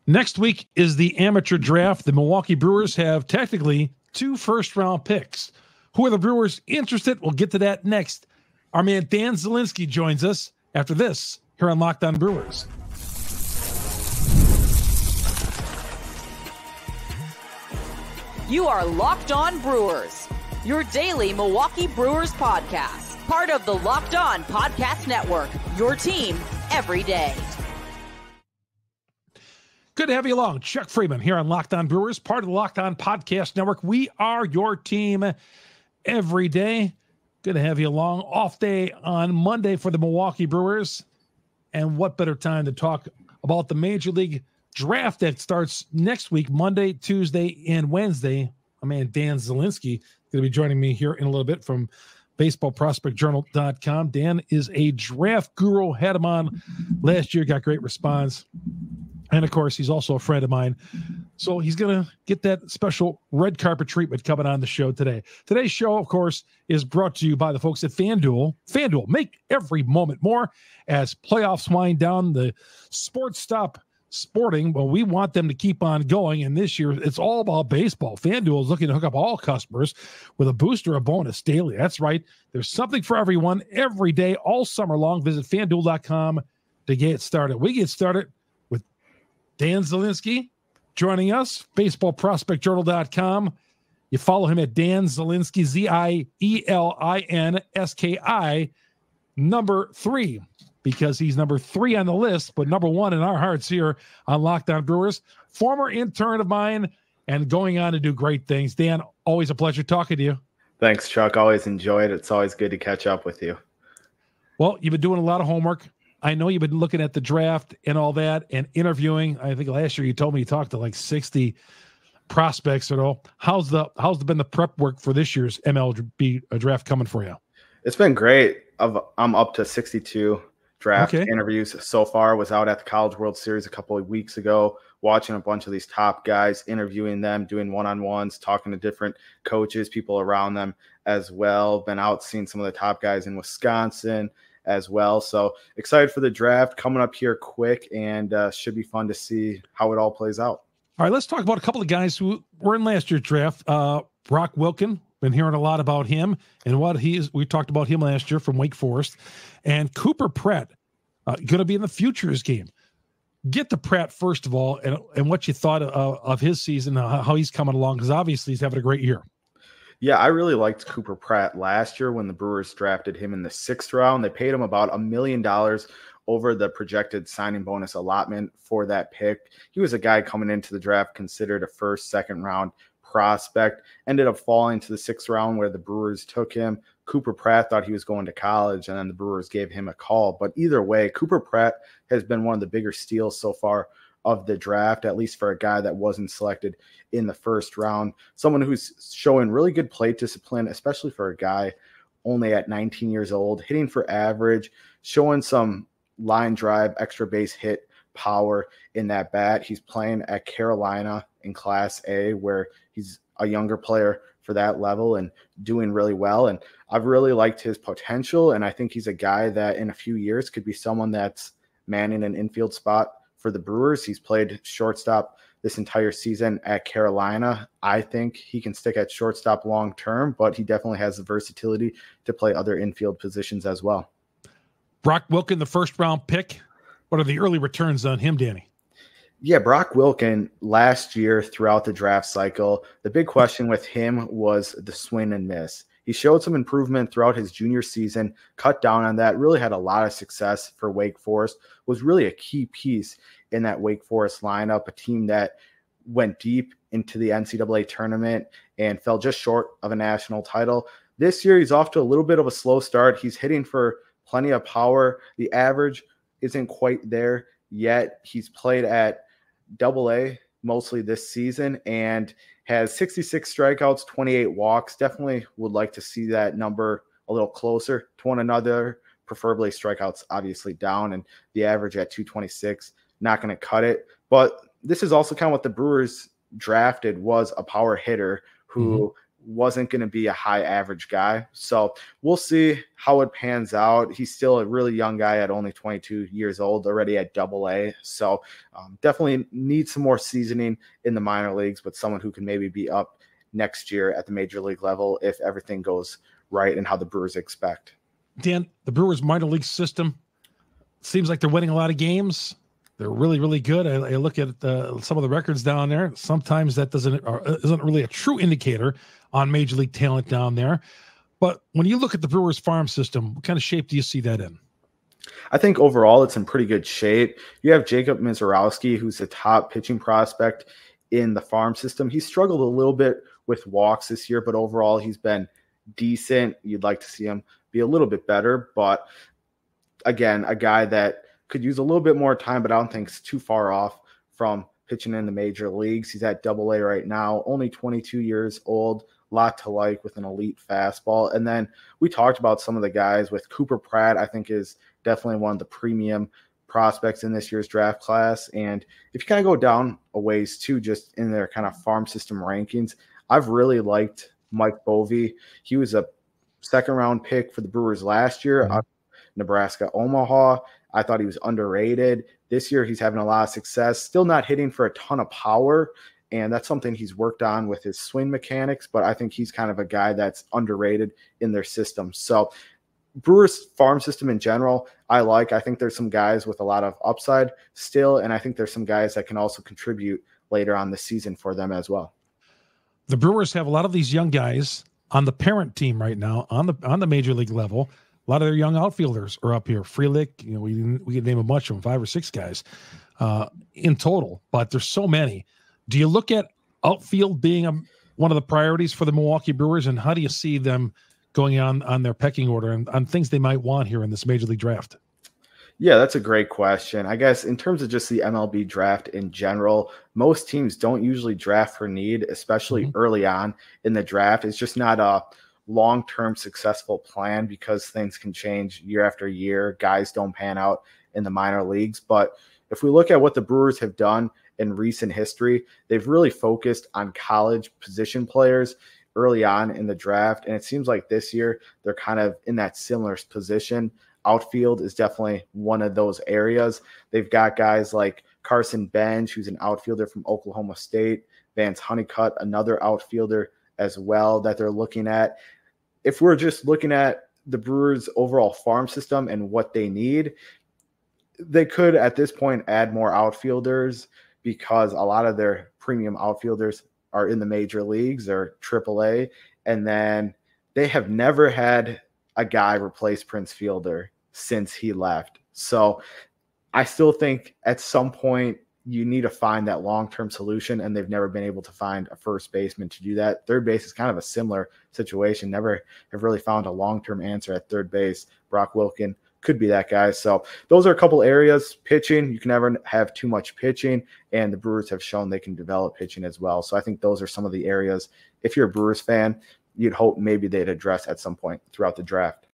Next week is the amateur draft. The Milwaukee Brewers have technically 2 first-round picks. Who are the Brewers interested? We'll get to that next. Our man Dan Zielinski joins us after this here on Locked On Brewers. You are Locked On Brewers, your daily Milwaukee Brewers podcast. Part of the Locked On Podcast Network, your team every day. Good to have you along. Chuck Freeman here on Locked On Brewers, part of the Locked On Podcast Network. We are your team every day. Good to have you along. Off day on Monday for the Milwaukee Brewers. And what better time to talk about the Major League Draft that starts next week, Monday, Tuesday, and Wednesday. My man Dan Zielinski going to be joining me here in a little bit from BaseballProspectJournal.com. Dan is a draft guru. Had him on last year, got great response. And, of course, he's also a friend of mine. So he's going to get that special red carpet treatment coming on the show today. Today's show, of course, is brought to you by the folks at FanDuel. FanDuel, make every moment more. As playoffs wind down, the sports stop sporting. Well, we want them to keep on going. And this year, it's all about baseball. FanDuel is looking to hook up all customers with a boost or a bonus daily. That's right. There's something for everyone every day, all summer long. Visit FanDuel.com to get started. We get started with Dan Zielinski joining us, BaseballProspectJournal.com. You follow him at Dan Zielinski, Zielinski, number 3, because he's number 3 on the list, but number 1 in our hearts here on Locked On Brewers. Former intern of mine and going on to do great things. Dan, always a pleasure talking to you. Thanks, Chuck. Always enjoyed it. It's always good to catch up with you. Well, you've been doing a lot of homework. I know you've been looking at the draft and all that and interviewing. I think last year you told me you talked to like 60 prospects at all. How's been the prep work for this year's MLB draft coming for you? It's been great. I'm up to 62 draft interviews so far. Was out at the College World Series a couple of weeks ago, watching a bunch of these top guys, interviewing them, doing one-on-ones, talking to different coaches, people around them as well. Been out seeing some of the top guys in Wisconsin as well. So excited for the draft coming up here quick, and should be fun to see how it all plays out. All right, let's talk about a couple of guys who were in last year's draft. Brock Wilken, been hearing a lot about him and what he is. We talked about him last year from Wake Forest. And Cooper Pratt, going to be in the Futures game. Get to Pratt, first of all, and what you thought of his season, how he's coming along, because obviously he's having a great year. Yeah, I really liked Cooper Pratt last year when the Brewers drafted him in the 6th round. They paid him about $1 million over the projected signing bonus allotment for that pick. He was a guy coming into the draft considered a first, second round prospect, ended up falling to the 6th round where the Brewers took him. Cooper Pratt thought he was going to college, and then the Brewers gave him a call. But either way, Cooper Pratt has been one of the bigger steals so far of the draft, at least for a guy that wasn't selected in the 1st round. Someone who's showing really good plate discipline, especially for a guy only at 19 years old, hitting for average, showing some line drive, extra base hit power in that bat. He's playing at Carolina in Class A, where he's a younger player for that level and doing really well. And I've really liked his potential, and I think he's a guy that in a few years could be someone that's manning an infield spot for the Brewers. He's played shortstop this entire season at Carolina. I think he can stick at shortstop long term, but he definitely has the versatility to play other infield positions as well. Brock Wilken, the 1st round pick. What are the early returns on him, Danny? Yeah, Brock Wilken last year throughout the draft cycle, the big question with him was the swing and miss. He showed some improvement throughout his junior season, cut down on that, really had a lot of success for Wake Forest, was really a key piece in that Wake Forest lineup, a team that went deep into the NCAA tournament and fell just short of a national title. This year, he's off to a little bit of a slow start. He's hitting for plenty of power. The average isn't quite there yet. He's played at Double-A mostly this season and has 66 strikeouts, 28 walks. Definitely would like to see that number a little closer to one another, preferably strikeouts obviously down, and the average at 226, not going to cut it. But this is also kind of what the Brewers drafted, was a power hitter who wasn't going to be a high average guy. So we'll see how it pans out. He's still a really young guy at only 22 years old, already at AA. So definitely needs some more seasoning in the minor leagues, but someone who can maybe be up next year at the major league level if everything goes right and how the Brewers expect. Dan, the Brewers minor league system seems like they're winning a lot of games. They're really, really good. I look at some of the records down there. Sometimes that isn't really a true indicator on major league talent down there. But when you look at the Brewers farm system, what kind of shape do you see that in? I think overall it's in pretty good shape. You have Jacob Misiorowski, who's the top pitching prospect in the farm system. He struggled a little bit with walks this year, but overall he's been decent. You'd like to see him be a little bit better. But again, a guy that could use a little bit more time, but I don't think it's too far off from pitching in the major leagues. He's at AA right now, only 22 years old, a lot to like with an elite fastball. And then we talked about some of the guys with Cooper Pratt, I think is definitely one of the premium prospects in this year's draft class. And if you kind of go down a ways too, just in their kind of farm system rankings, I've really liked Mike Bovee. He was a second-round pick for the Brewers last year, out of Nebraska, Omaha. I thought he was underrated. This year, he's having a lot of success, still not hitting for a ton of power, and that's something he's worked on with his swing mechanics, but I think he's kind of a guy that's underrated in their system. So Brewers farm system in general, I think there's some guys with a lot of upside still, and I think there's some guys that can also contribute later on the season for them as well. The Brewers have a lot of these young guys on the parent team right now on the major league level. A lot of their young outfielders are up here. Frelick, we could name a bunch of them, 5 or 6 guys in total, but there's so many. Do you look at outfield being one of the priorities for the Milwaukee Brewers, and how do you see them going on their pecking order and on things they might want here in this major league draft? Yeah, that's a great question. I guess in terms of just the MLB draft in general, most teams don't usually draft for need, especially early on in the draft. It's just not a long-term successful plan because things can change year after year. Guys don't pan out in the minor leagues. But if we look at what the Brewers have done in recent history, they've really focused on college position players early on in the draft. And it seems like this year they're kind of in that similar position. Outfield is definitely one of those areas. They've got guys like Carson Bench, who's an outfielder from Oklahoma State, Vance Honeycutt, another outfielder as well that they're looking at. If we're just looking at the Brewers' overall farm system and what they need, they could at this point add more outfielders because a lot of their premium outfielders are in the major leagues or AAA, and then they have never had a guy replace Prince Fielder since he left. So I still think at some point you need to find that long-term solution, and they've never been able to find a first baseman to do that. Third base is kind of a similar situation. Never have really found a long-term answer at third base. Brock Wilken could be that guy. So those are a couple areas. Pitching, you can never have too much pitching, and the Brewers have shown they can develop pitching as well. So I think those are some of the areas, if you're a Brewers fan, you'd hope maybe they'd address at some point throughout the draft.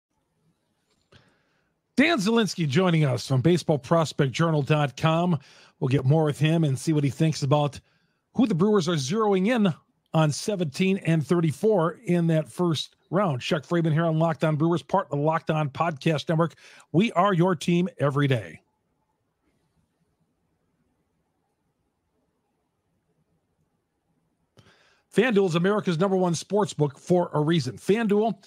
Dan Zielinski joining us from BaseballProspectJournal.com. We'll get more with him and see what he thinks about who the Brewers are zeroing in on 17 and 34 in that first round. Chuck Freeman here on Locked On Brewers, part of the Locked On Podcast Network. We are your team every day. FanDuel is America's #1 sports book for a reason. FanDuel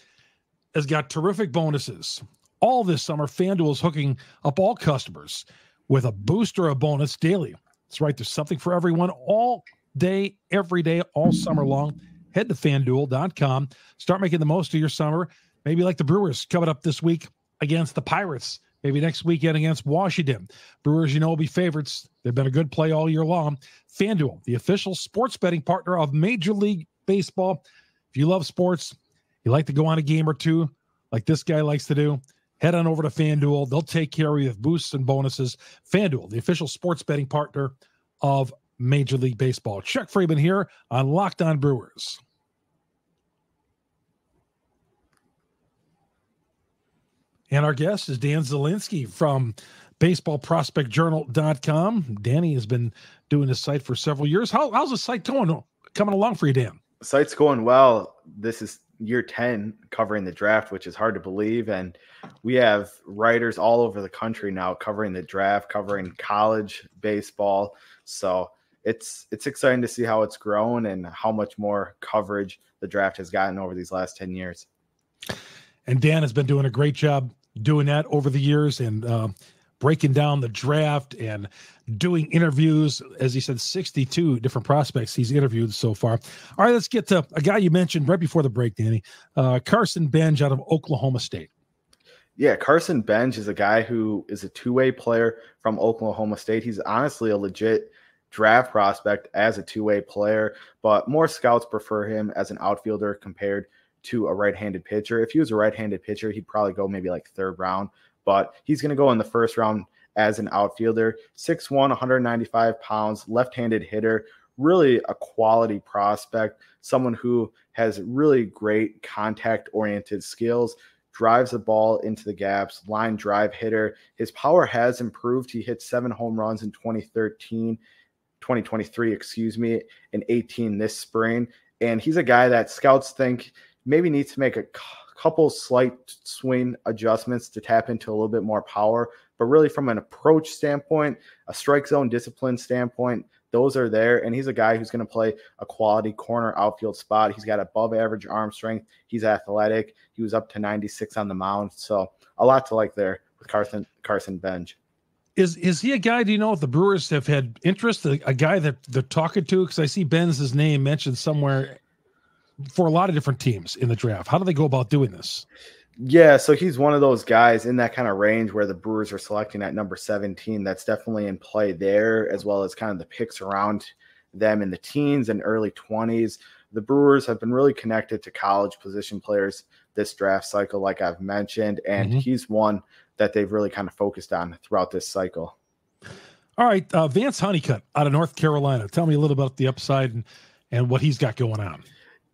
has got terrific bonuses. All this summer, FanDuel is hooking up all customers with a boost or a bonus daily. That's right. There's something for everyone all day, every day, all summer long. Head to FanDuel.com. Start making the most of your summer. Maybe like the Brewers coming up this week against the Pirates. Maybe next weekend against Washington. Brewers, will be favorites. They've been a good play all year long. FanDuel, the official sports betting partner of Major League Baseball. If you love sports, you like to go on a game or two like this guy likes to do, head on over to FanDuel. They'll take care of you with boosts and bonuses. FanDuel, the official sports betting partner of Major League Baseball. Chuck Freeman here on Locked On Brewers. And our guest is Dan Zielinski from BaseballProspectJournal.com. Danny has been doing this site for several years. How's the site coming along for you, Dan? The site's going well. this is year 10 covering the draft, which is hard to believe. And we have writers all over the country now covering the draft, covering college baseball. So it's exciting to see how it's grown and how much more coverage the draft has gotten over these last 10 years. And Dan has been doing a great job doing that over the years and breaking down the draft and doing interviews. As he said, 62 different prospects he's interviewed so far. All right, let's get to a guy you mentioned right before the break, Danny. Carson Benj out of Oklahoma State. Yeah, Carson Benj is a guy who is a two-way player from Oklahoma State. He's honestly a legit draft prospect as a two-way player, but more scouts prefer him as an outfielder compared to a right-handed pitcher. If he was a right-handed pitcher, he'd probably go maybe like third round, but he's going to go in the first round as an outfielder. 6'1", 195 pounds, left-handed hitter, really a quality prospect, someone who has really great contact-oriented skills, drives the ball into the gaps, line drive hitter. His power has improved. He hit 7 home runs in 2023, and 18 this spring. And he's a guy that scouts think maybe needs to make a couple slight swing adjustments to tap into a little bit more power. But really from an approach standpoint, a strike zone discipline standpoint, those are there. And he's a guy who's going to play a quality corner outfield spot. He's got above average arm strength. He's athletic. He was up to 96 on the mound. So a lot to like there with Carson Benj. Is he a guy, do you know if the Brewers have had interest, a guy that they're talking to? Because I see Benz's name mentioned somewhere for a lot of different teams in the draft. How do they go about doing this? Yeah, so he's one of those guys in that kind of range where the Brewers are selecting at number 17. That's definitely in play there, as well as kind of the picks around them in the teens and early 20s. The Brewers have been really connected to college position players this draft cycle, like I've mentioned, and he's one that they've really kind of focused on throughout this cycle. All right, Vance Honeycutt out of North Carolina. Tell me a little about the upside and what he's got going on.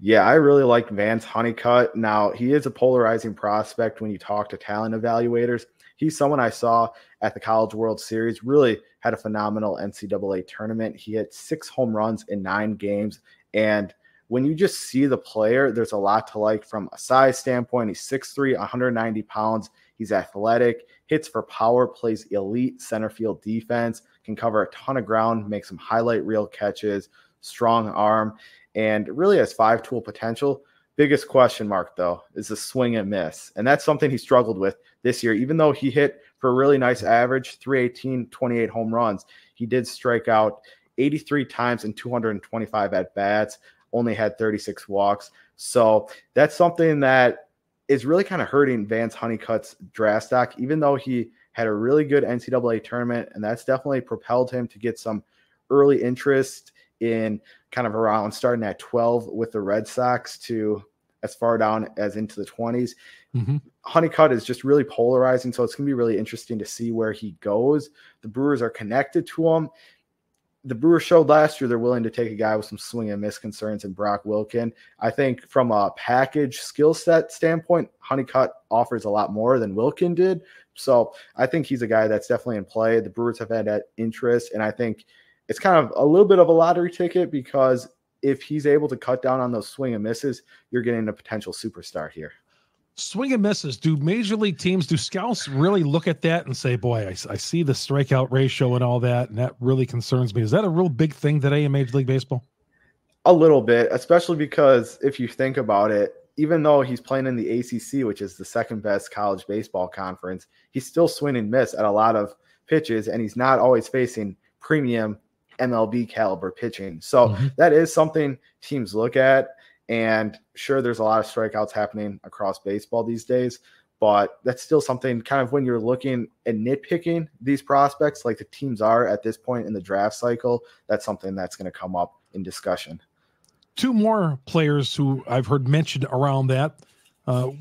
Yeah, I really like Vance Honeycutt. Now, he is a polarizing prospect when you talk to talent evaluators. He's someone I saw at the College World Series, really had a phenomenal NCAA tournament. He hit 6 home runs in 9 games. And when you just see the player, there's a lot to like from a size standpoint. He's 6'3", 190 pounds. He's athletic, hits for power, plays elite center field defense, can cover a ton of ground, make some highlight reel catches, strong arm, and really has 5-tool potential. Biggest question mark, though, is the swing and miss. And that's something he struggled with this year. Even though he hit for a really nice average, 318, 28 home runs, he did strike out 83 times in 225 at-bats, only had 36 walks. So that's something that is really kind of hurting Vance Honeycutt's draft stock, even though he had a really good NCAA tournament, and that's definitely propelled him to get some early interest in kind of around starting at 12 with the Red Sox to as far down as into the 20s. Honeycutt is just really polarizing, so it's going to be really interesting to see where he goes. The Brewers are connected to him. The Brewers showed last year they're willing to take a guy with some swing and miss concerns in Brock Wilken. I think from a package skill set standpoint, Honeycutt offers a lot more than Wilken did. So I think he's a guy that's definitely in play. The Brewers have had that interest, and I think it's kind of a little bit of a lottery ticket because if he's able to cut down on those swing and misses, you're getting a potential superstar here. Swing and misses. Do major league teams, do scouts really look at that and say, boy, I see the strikeout ratio and all that, and that really concerns me? Is that a real big thing today in Major League Baseball? A little bit, especially because if you think about it, even though he's playing in the ACC, which is the second best college baseball conference, he's still swing and miss at a lot of pitches, and he's not always facing premium MLB caliber pitching. So that is something teams look at. And sure, there's a lot of strikeouts happening across baseball these days, but that's still something kind of when you're looking and nitpicking these prospects like the teams are at this point in the draft cycle, that's something that's going to come up in discussion. 2 more players who I've heard mentioned around that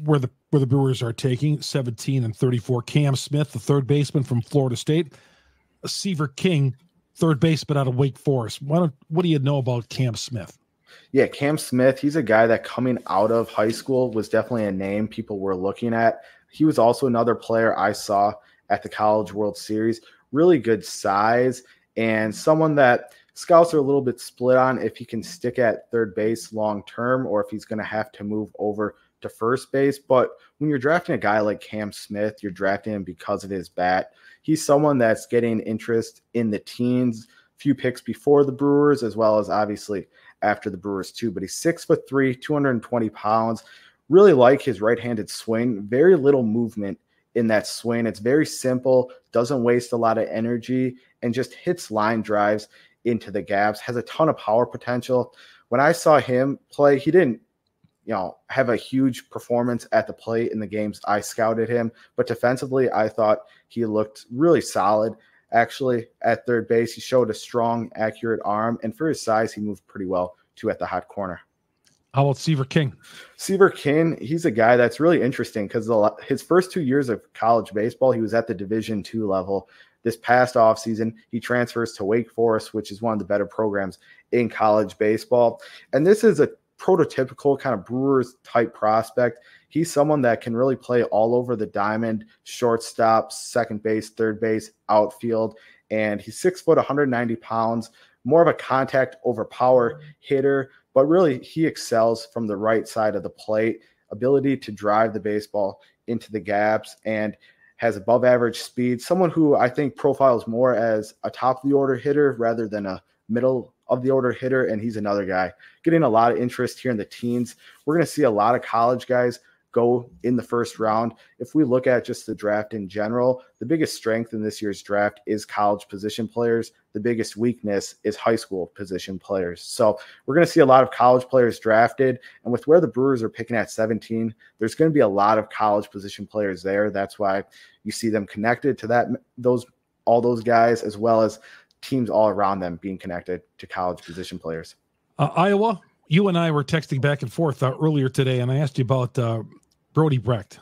where the Brewers are taking 17 and 34. Cam Smith, the third baseman from Florida State. Seaver King, third baseman out of Wake Forest. What do you know about Cam Smith? Yeah, Cam Smith, he's a guy that coming out of high school was definitely a name people were looking at. He was also another player I saw at the College World Series. Really good size and someone that scouts are a little bit split on if he can stick at third base long term or if he's going to have to move over to first base. But when you're drafting a guy like Cam Smith, you're drafting him because of his bat. He's someone that's getting interest in the teens, few picks before the Brewers, as well as obviously after the Brewers too. But he's 6'3", 220 pounds. Really like his right-handed swing. Very little movement in that swing. It's very simple, doesn't waste a lot of energy, and just hits line drives into the gaps. Has a ton of power potential. When I saw him play, he didn't have a huge performance at the plate in the games I scouted him, but defensively, I thought he looked really solid. Actually, at third base, he showed a strong, accurate arm, and for his size, he moved pretty well too at the hot corner. How about Seaver King? Seaver King, he's a guy that's really interesting because his first 2 years of college baseball, he was at the Division II level. This past offseason, he transfers to Wake Forest, which is one of the better programs in college baseball. And this is a prototypical kind of Brewers type prospect. He's someone that can really play all over the diamond, shortstop, second base, third base, outfield. And he's 6 foot, 190 pounds, more of a contact over power hitter, but really he excels from the right side of the plate, ability to drive the baseball into the gaps, and has above average speed. Someone who I think profiles more as a top of the order hitter rather than a middle of the order hitter. And he's another guy getting a lot of interest here in the teens. We're going to see a lot of college guys go in the first round. If we look at just the draft in general, the biggest strength in this year's draft is college position players. The biggest weakness is high school position players. So we're going to see a lot of college players drafted. And with where the Brewers are picking at 17, there's going to be a lot of college position players there. That's why you see them connected to all those guys, as well as teams all around them being connected to college position players. Iowa, you and I were texting back and forth earlier today, and I asked you about Brody Brecht.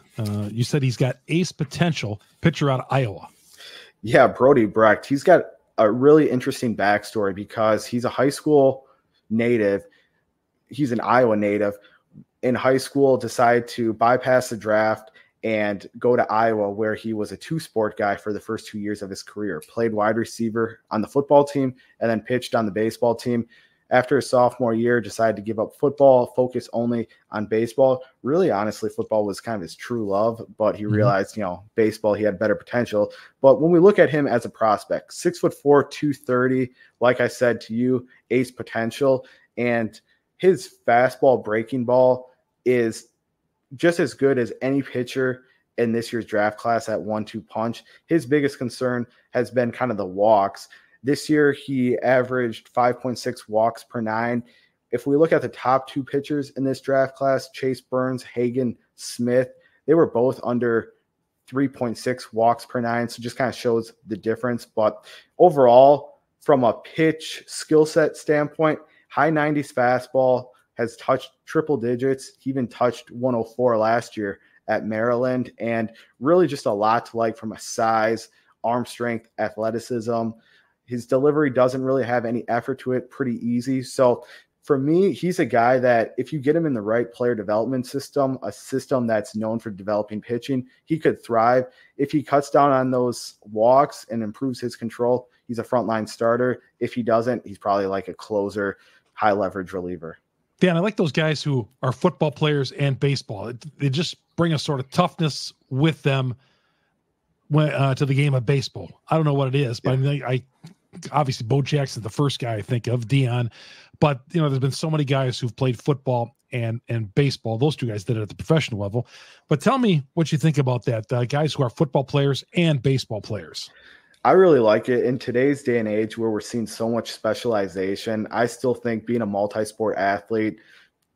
You said he's got ace potential, pitcher out of Iowa. Yeah, Brody Brecht. He's got a really interesting backstory because he's a high school native. He's an Iowa native. In high school, decided to bypass the draft and go to Iowa, where he was a two-sport guy for the first 2 years of his career. Played wide receiver on the football team and then pitched on the baseball team. After his sophomore year, decided to give up football, focus only on baseball. Really, honestly, football was kind of his true love, but he realized, baseball, he had better potential. But when we look at him as a prospect, 6'4", 230, like I said to you, ace potential, and his fastball breaking ball is just as good as any pitcher in this year's draft class at 1-2 punch. His biggest concern has been kind of the walks. This year, he averaged 5.6 walks per 9. If we look at the top two pitchers in this draft class, Chase Burns, Hagen, Smith, they were both under 3.6 walks per 9. So just kind of shows the difference. But overall, from a pitch skill set standpoint, high 90s fastball, has touched triple digits. He even touched 104 last year at Maryland. And really just a lot to like from a size, arm strength, athleticism. His delivery doesn't really have any effort to it, pretty easy. So for me, he's a guy that if you get him in the right player development system, a system that's known for developing pitching, he could thrive. If he cuts down on those walks and improves his control, he's a frontline starter. If he doesn't, he's probably like a closer, high leverage reliever. Dan, I like those guys who are football players and baseball. They just bring a sort of toughness with them to the game of baseball. I don't know what it is, but I obviously Bo Jackson's the first guy I think of, Dion. But, there's been so many guys who've played football and baseball. Those two guys did it at the professional level. But tell me what you think about that, guys who are football players and baseball players. I really like it. In today's day and age where we're seeing so much specialization, I still think being a multi-sport athlete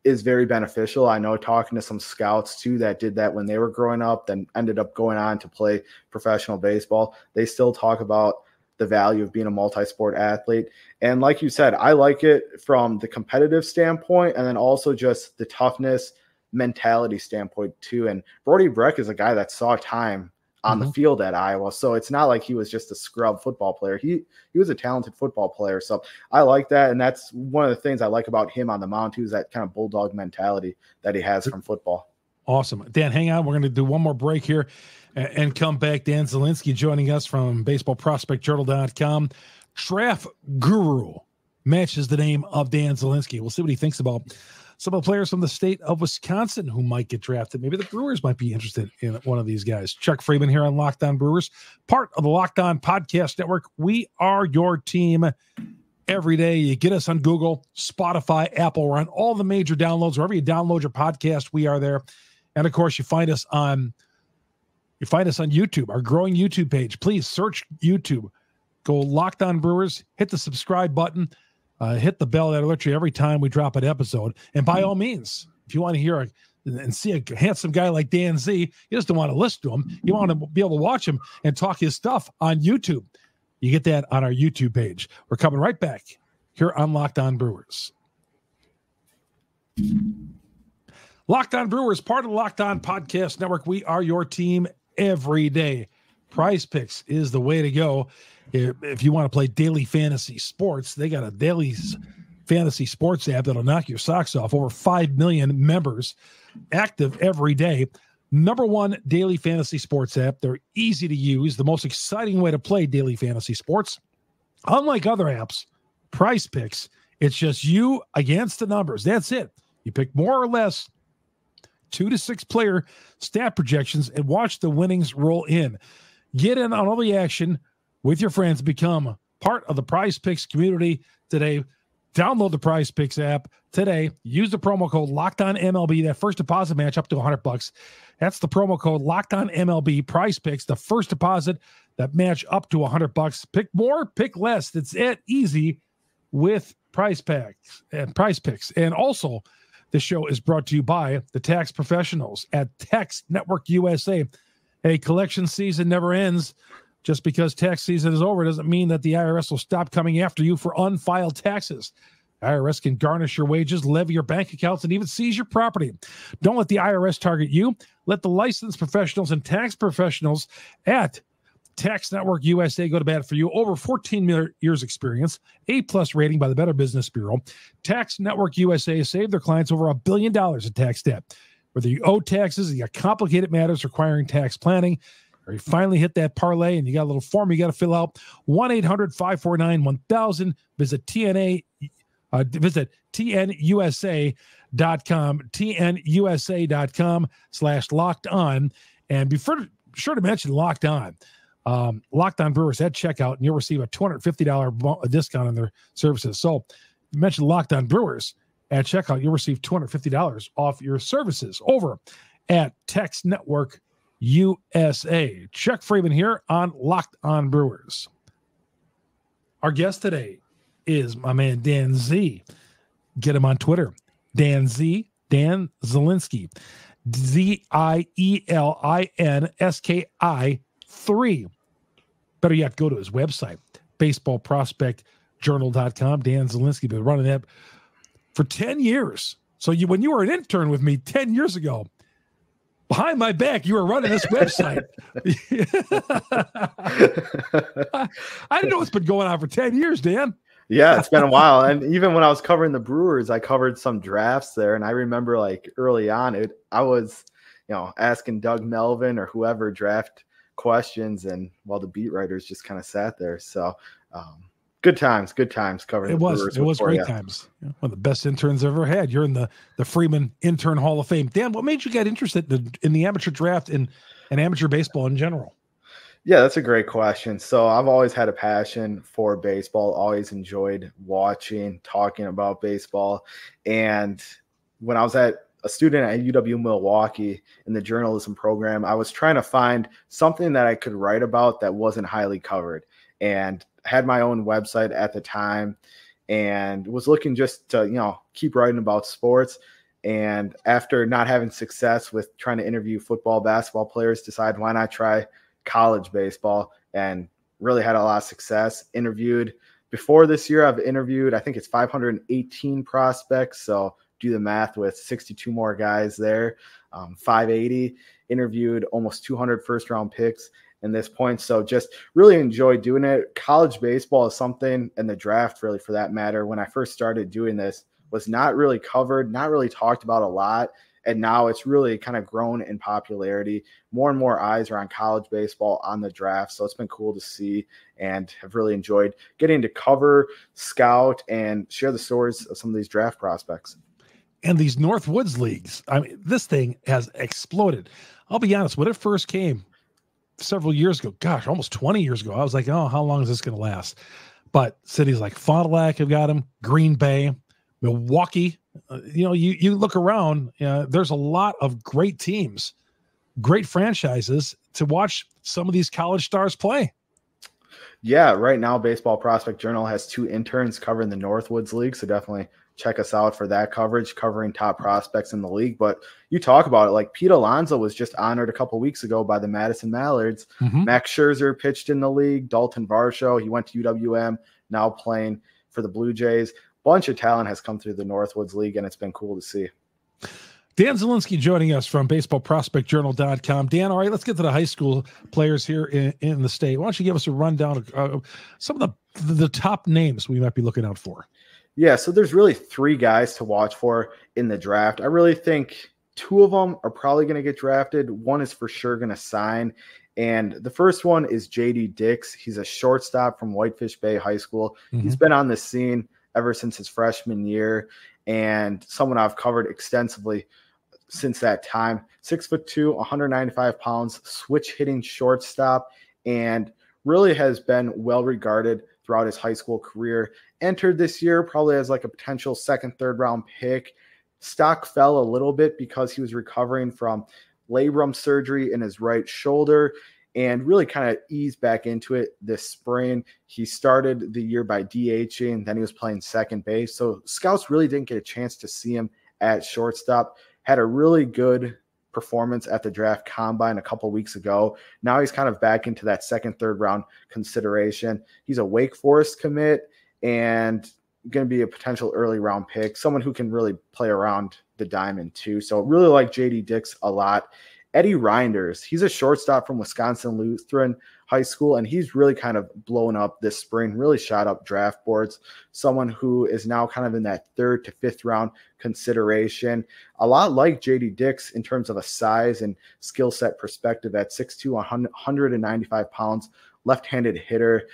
is very beneficial. I know talking to some scouts too that did that when they were growing up, then ended up going on to play professional baseball. They still talk about the value of being a multi-sport athlete. And like you said, I like it from the competitive standpoint and then also just the toughness mentality standpoint too. And Brody Brecht is a guy that saw time on the field at Iowa. So it's not like he was just a scrub football player. He was a talented football player. So I like that. And that's one of the things I like about him on the mound too, is that kind of bulldog mentality that he has from football. Awesome. Dan, hang on. We're going to do one more break here and come back. Dan Zielinski joining us from baseballprospectjournal.com. Draft guru matches the name of Danzalinsky. We'll see what he thinks about some of the players from the state of Wisconsin who might get drafted. Maybe the Brewers might be interested in one of these guys. Chuck Freeman here on Locked On Brewers, part of the Locked On Podcast Network. We are your team every day. You get us on Google, Spotify, Apple. We're on all the major downloads. Wherever you download your podcast, we are there. And of course, you find us on YouTube, our growing YouTube page. Please search YouTube. Go Locked On Brewers, hit the subscribe button, hit the bell that alerts you every time we drop an episode. And by all means, if you want to hear and see a handsome guy like Dan Z, you just don't want to listen to him. You want to be able to watch him and talk his stuff on YouTube. You get that on our YouTube page. We're coming right back here on Locked On Brewers. Locked On Brewers, part of the Locked On Podcast Network. We are your team every day. PrizePicks is the way to go. If you want to play daily fantasy sports, they got a daily fantasy sports app that'll knock your socks off. Over 5 million members active every day. Number one daily fantasy sports app. They're easy to use. The most exciting way to play daily fantasy sports. Unlike other apps, PrizePicks, it's just you against the numbers. That's it. You pick more or less 2 to 6 player stat projections and watch the winnings roll in. Get in on all the action with your friends. Become part of the PrizePicks community today. Download the PrizePicks app today. Use the promo code LOCKEDONMLB. That first deposit match up to $100. That's the promo code LOCKEDONMLB. PrizePicks, the first deposit that match up to $100. Pick more, pick less. It's that easy with PrizePicks and PrizePicks. And also, this show is brought to you by the tax professionals at Tax Network USA. Hey, collection season never ends. Just because tax season is over doesn't mean that the IRS will stop coming after you for unfiled taxes. IRS can garnish your wages, levy your bank accounts, and even seize your property. Don't let the IRS target you. Let the licensed professionals and tax professionals at Tax Network USA go to bat for you. Over 14 years experience, A+ rating by the Better Business Bureau. Tax Network USA saved their clients over $1 billion in tax debt. Whether you owe taxes, you got complicated matters requiring tax planning, or you finally hit that parlay and you got a little form you got to fill out, 1-800-549-1000. Visit TNUSA.com, TNUSA.com/locked on. And be sure to mention Locked On. Locked On Brewers at checkout, and you'll receive a $250 discount on their services. So you mentioned Locked On Brewers at checkout, you'll receive $250 off your services over at Tax Network USA. Chuck Freeman here on Locked On Brewers. Our guest today is my man Dan Z. Get him on Twitter. Dan Z, Dan Zielinski. ZIELINSKI3. Better yet, go to his website, baseballprospectjournal.com. Dan Zielinski been running that for 10 years. So when you were an intern with me 10 years ago, behind my back, you were running this website. I didn't know it's been going on for 10 years, Dan. Yeah, it's been a while. And even when I was covering the Brewers, I covered some drafts there. And I remember like early on, I was, asking Doug Melvin or whoever draft questions. And while the beat writers just kind of sat there. So good times covering the Brewers. It was great times. One of the best interns I've ever had. You're in the Freeman Intern Hall of Fame. Dan, what made you get interested in the amateur draft and amateur baseball in general? Yeah, that's a great question. So I've always had a passion for baseball, always enjoyed watching, talking about baseball. And when I was a student at UW Milwaukee in the journalism program, I was trying to find something that I could write about that wasn't highly covered, and had my own website at the time and was looking just to, keep writing about sports. And after not having success with trying to interview football, basketball players, decided why not try college baseball, and really had a lot of success. Interviewed before this year, I've interviewed, I think it's 518 prospects. So do the math with 62 more guys there, 580, interviewed almost 200 first round picks in this point. So just really enjoy doing it. College baseball is something, and the draft really for that matter, when I first started doing this, was not really covered, not really talked about a lot. And now it's really kind of grown in popularity. More and more eyes are on college baseball on the draft. So it's been cool to see and have really enjoyed getting to cover, scout, and share the stories of some of these draft prospects. And these Northwoods leagues, I mean, this thing has exploded. I'll be honest, when it first came several years ago, gosh, almost 20 years ago, I was like, oh, how long is this going to last? But cities like Fond du Lac have got them, Green Bay, Milwaukee. You look around, there's a lot of great teams, great franchises to watch some of these college stars play. Yeah, right now Baseball Prospect Journal has 2 interns covering the Northwoods League, so definitely check us out for that coverage, covering top prospects in the league. But you talk about it, like Pete Alonso was just honored a couple weeks ago by the Madison Mallards. Mm-hmm. Max Scherzer pitched in the league. Dalton Varsho, he went to UWM, now playing for the Blue Jays. Bunch of talent has come through the Northwoods League, and it's been cool to see. Dan Zielinski joining us from baseballprospectjournal.com. Dan, all right, let's get to the high school players here in the state. Why don't you give us a rundown of some of the top names we might be looking out for? Yeah, so there's really 3 guys to watch for in the draft. I really think 2 of them are probably going to get drafted. 1 is for sure going to sign. And the first one is J.D. Dix. He's a shortstop from Whitefish Bay High School. Mm-hmm. He's been on the scene ever since his freshman year, and someone I've covered extensively since that time. 6'2", 195 pounds, switch hitting shortstop, and really has been well regarded throughout his high school career. Entered this year probably as like a potential 2nd, 3rd round pick. Stock fell a little bit because he was recovering from labrum surgery in his right shoulder and really kind of eased back into it this spring. He started the year by DHing, then he was playing second base. So scouts really didn't get a chance to see him at shortstop. Had a really good performance at the draft combine a couple weeks ago. Now he's kind of back into that 2nd, 3rd round consideration. He's a Wake Forest commit and going to be a potential early round pick, someone who can really play around the diamond too. So really like JD Dix a lot. Eddie Reinders, he's a shortstop from Wisconsin Lutheran High School, and he's really kind of blown up this spring, really shot up draft boards. Someone who is now kind of in that 3rd to 5th round consideration. A lot like JD Dix in terms of a size and skill set perspective at 6'2", 195 pounds, left-handed hitter,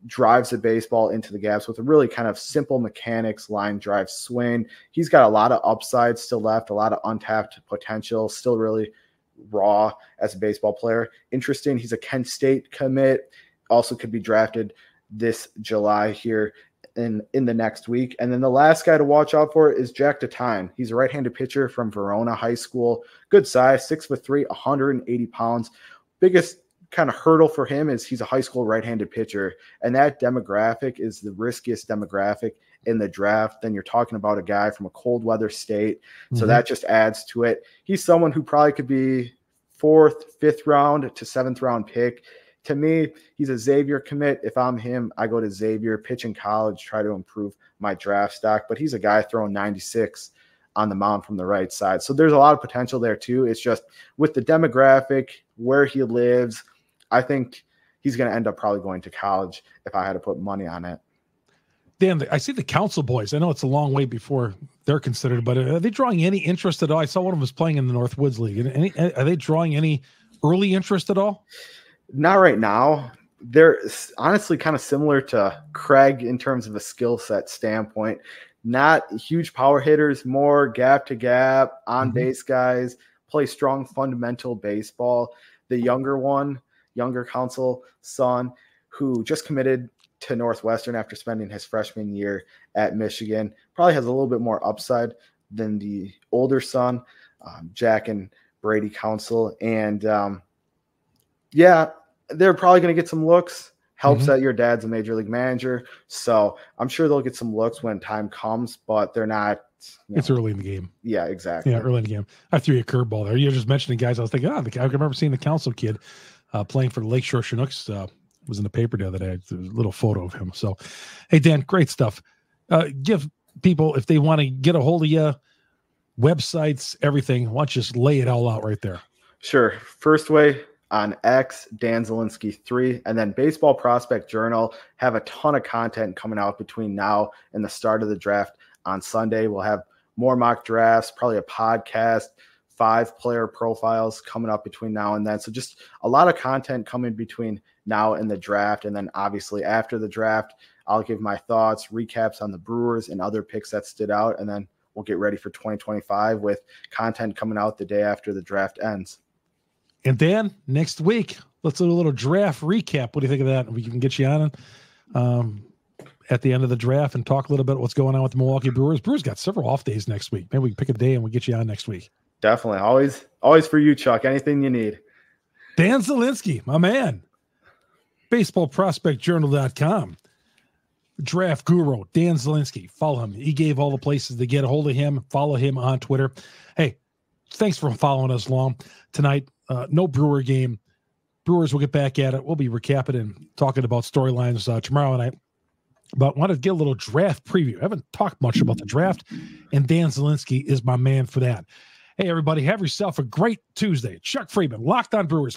drives the baseball into the gaps with a really kind of simple mechanics, line drive swing. He's got a lot of upside still left, a lot of untapped potential, still really raw as a baseball player. Interesting, he's a Kent State commit, also could be drafted this July here in the next week. And then the last guy to watch out for is Jack Tatine. He's a right-handed pitcher from Verona High School, good size, 6'3", 180 pounds. Biggest kind of hurdle for him is he's a high school right-handed pitcher, and that demographic is the riskiest demographic in the draft. Then you're talking about a guy from a cold weather state, so that just adds to it. He's someone who probably could be 4th, 5th round to 7th round pick. To me, he's a Xavier commit. If I'm him, I go to Xavier, pitch in college, try to improve my draft stock. But he's a guy throwing 96 on the mound from the right side. So there's a lot of potential there too. It's just with the demographic, where he lives, I think he's going to end up probably going to college if I had to put money on it. Dan, I see the Council boys. I know it's a long way before they're considered, but are they drawing any interest at all? I saw one of them was playing in the Northwoods League. Are they drawing any early interest at all? Not right now. They're honestly kind of similar to Craig in terms of a skill set standpoint. Not huge power hitters, more gap to gap, on base guys, play strong fundamental baseball. The younger Council son, who just committed to Northwestern after spending his freshman year at Michigan, probably has a little bit more upside than the older son, Jack and Brady Council. And they're probably going to get some looks. Helps that your dad's a major league manager. So I'm sure they'll get some looks when time comes, but they're not. It's early in the game. Yeah, exactly. Yeah, early in the game. I threw you a curveball there. You're just mentioning guys. I was thinking, I remember seeing the Council kid playing for the Lakeshore Chinooks. Was in the paper the other day. There's a little photo of him. So, hey, Dan, great stuff. Give people, if they want to get a hold of you, websites, everything, why don't you just lay it all out right there? Sure. First way, on X, Danzalinsky 3, and then Baseball Prospect Journal have a ton of content coming out between now and the start of the draft on Sunday. We'll have more mock drafts, probably a podcast, 5 player profiles coming up between now and then. So just a lot of content coming between now and the draft. And then obviously after the draft, I'll give my thoughts, recaps on the Brewers and other picks that stood out. And then we'll get ready for 2025 with content coming out the day after the draft ends. And Dan, next week, let's do a little draft recap. What do you think of that? We can get you on at the end of the draft and talk a little bit what's going on with the Milwaukee Brewers. Brewers got several off days next week. Maybe we can pick a day and we'll get you on next week. Definitely. Always for you, Chuck. Anything you need. Danzalinsky, my man. BaseballProspectJournal.com. Draft guru, Danzalinsky. Follow him. He gave all the places to get a hold of him. Follow him on Twitter. Hey, thanks for following us along tonight. No Brewer game. Brewers will get back at it. We'll be recapping and talking about storylines tomorrow night. But wanted to get a little draft preview. I haven't talked much about the draft, and Danzalinsky is my man for that. Hey, everybody, have yourself a great Tuesday. Chuck Freeman, Locked On Brewers.